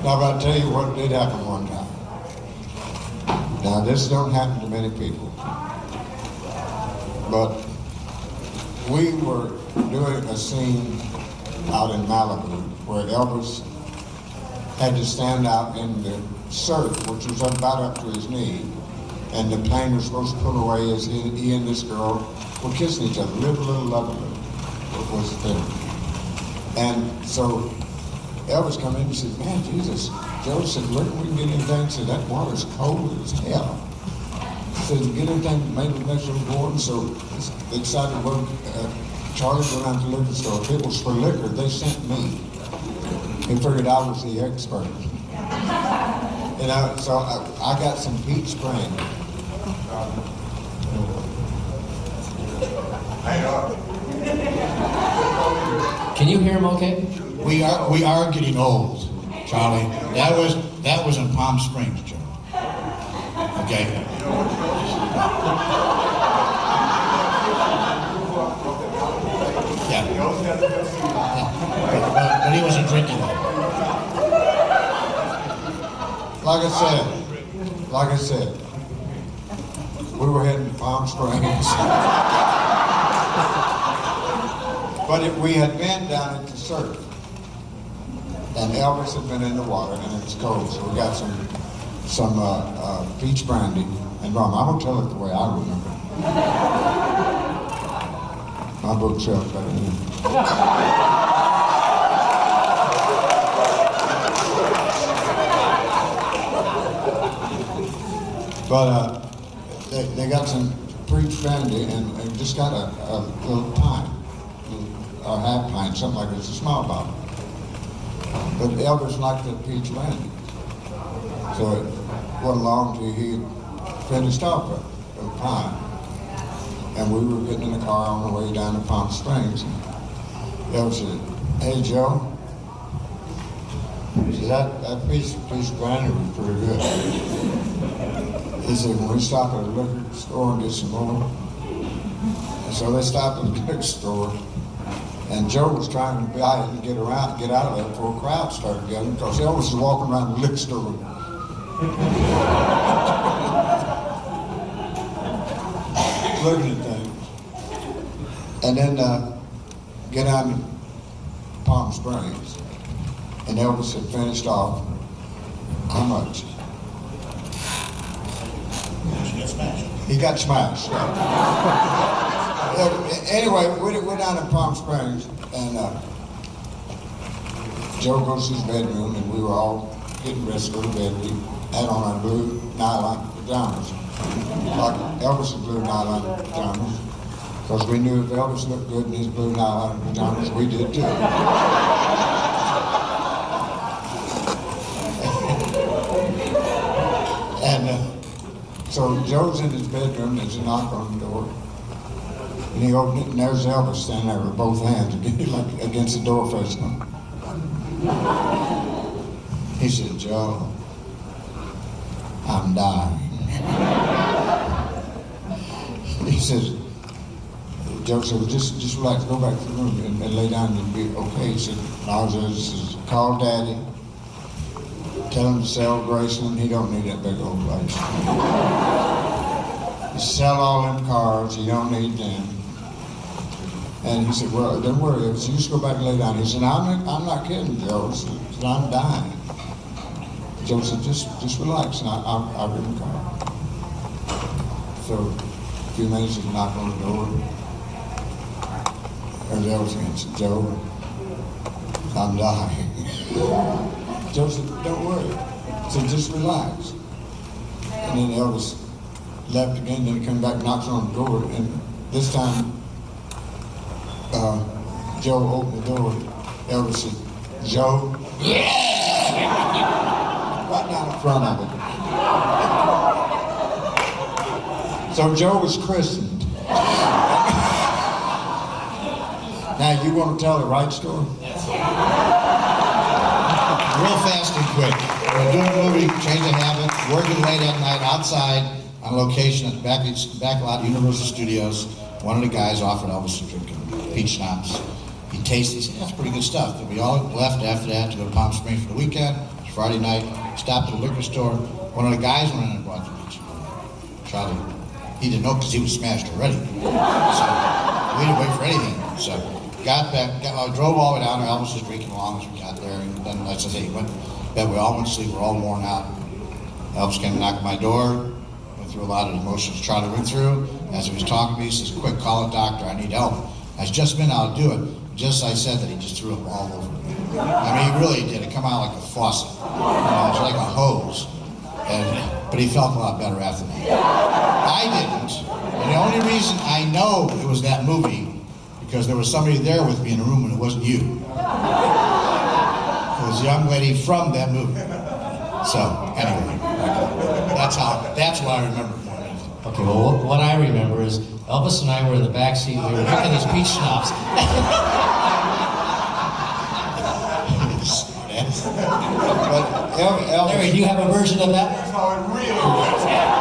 Now, I'll tell you what did happen one time. Now, this don't happen to many people. But we were doing a scene out in Malibu where Elvis had to stand out in the surf, which was about up to his knee, and the plane was supposed to pull away as he and this girl were kissing each other. Live a little, love a little was the thing. And so Elvis come in and said, man, Jesus. Joe said, look, we can get anything. He said, that water's cold as hell. He said, get anything made with next little board. So they decided to work. Charlie went out to the liquor store. If it was for liquor, they sent me. He figured I was the expert. So I got some peach brandy. Can you hear him okay? We are getting old, Charlie. That was in Palm Springs, Joe. Okay. Yeah. But he wasn't drinking that. Like I said, we were heading to Palm Springs. But we had been down at the surf, and Elvis had been in the water, and it was cold, so we got some peach brandy and rum. I'm gonna tell it the way I remember it. My bookshelf better than you. But they got some peach brandy and just got a little pint. Or half pint, something like this, a small bottle. But Elvis liked that peach brandy. So it wasn't long till he finished off a pint. And we were getting in the car on the way down to Palm Springs. And Elvis said, hey Joe, he said, that peach brandy was pretty good. He said, when we stop at a liquor store and get some more. And so they stopped at the liquor store. And Joe was trying to buy it and get out of there before a crowd started getting, because Elvis was walking around the liquor store. Looking at things. And then get out in Palm Springs. And Elvis had finished off. How much? He got smashed. Anyway, we're down in Palm Springs, and Joe goes to his bedroom, and we were all getting ready to go to bed. We had on our blue nylon pajamas, like Elvis' blue nylon pajamas, because we knew if Elvis looked good in his blue nylon pajamas, we did too. And so Joe's in his bedroom, there's a knock on the door. And he opened it, and there's Elvis standing there with both hands like against the door facing him. He said, Joe, I'm dying. He says, Joe said, well, just relax, go back to the room and lay down and be okay. He said, no, says, call Daddy, tell him to sell Graceland, he don't need that big old place. Sell all them cars, he don't need them. And he said, well, don't worry, you just go back and lay down. He said, I'm not kidding, Joe. He said, I'm dying. Joe said, just relax, and I'll get in the car. So a few minutes, he knocked on the door. There's Elvis again. He said, Joe, I'm dying. Joe said, don't worry. He said, just relax. And then Elvis left again, then he came back, knocks on the door, and this time Joe opened the door. Elvis said, Joe? Right down in front of him. So Joe was christened. Now, you want to tell the right story? Real fast and quick. We're doing a movie, Change of Habit, working late at night outside on location at the back lot, Universal Studios. One of the guys offered Elvis a drink of peach schnapps. He tasted, he said, that's pretty good stuff. And we all left after that to go to Palm Springs for the weekend. His Friday night, stopped at a liquor store. One of the guys went in and bought the beach. Charlie, he didn't know because he was smashed already. So we didn't wait for anything. So got back, drove all the way down to Elvis was drinking along as we got there. And then, as I say, he went to bed. We all went to sleep. We're all worn out. Elvis came to knock at my door. Went through a lot of emotions Charlie went through. As he was talking to me, he says, quick, call a doctor. I need help. I said, just a minute, I'll do it. Just as I said that, he just threw up all over me. I mean, he really did. It come out like a faucet. It was like a hose. But he felt a lot better after that. I didn't. And the only reason I know it was that movie, because there was somebody there with me in the room and it wasn't you. It was a young lady from that movie. So, anyway, that's what I remember more than anything. Okay, well, what I remember is Elvis and I were in the back seat. We were drinking these peach schnapps. But Larry, do you have a version of that? That's how it really went.